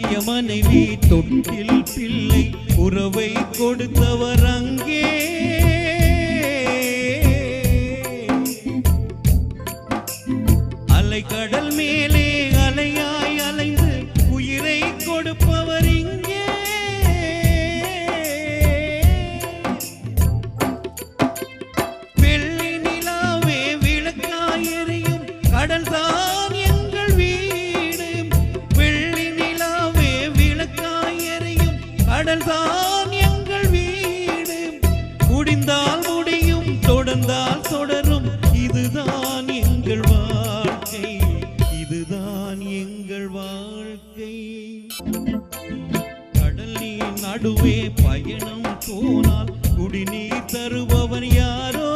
கட்டிய மனைவி தொட்டில் பிள்ளை உறவை கொடுத்தவர் அங்கே அலை கடல் மேலே அலையாய் அலைந்து உயிரை கொடுப்பவர் இங்கே வெள்ளி நிலாவே விளக்காய் எரியும் கடல் தான் எங்கள் வீடு வெள்ளி நிலாவே விளக்காய் எரியும் கடல் தான் எங்கள் வீடு முடிந்தால் முடியும் தொடர்ந்தால் தொடரும் இதுதான் எங்கள் வாழ்க்கை இதுதான் எங்கள் வாழ்க்கை கடல் நீர் நடுவே பயணம் போனால் குடிநீர் தருபவன் யாரோ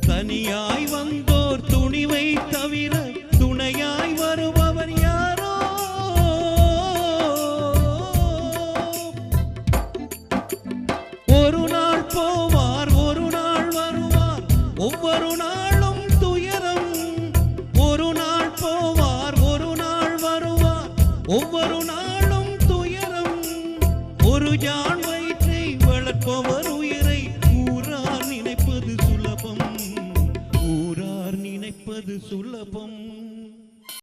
தனியாய் வந்தோர் துணிவை தவிர துணையாய் வருபவர் யாரோ ஒரு நாள் போவார் ஒரு நாள் வருவார் ஒவ்வொரு நாளும் துயரம் ஒரு நாள் போவார் ஒரு நாள் வருவார் ஒவ்வொரு நாளும் துயரம் ஒரு ஜான் வயிற்றை வளர்ப்பவர் உயிரை ஊரார் நினைப்பது சுலபம் ஊரார் நினைப்பது சுலபம்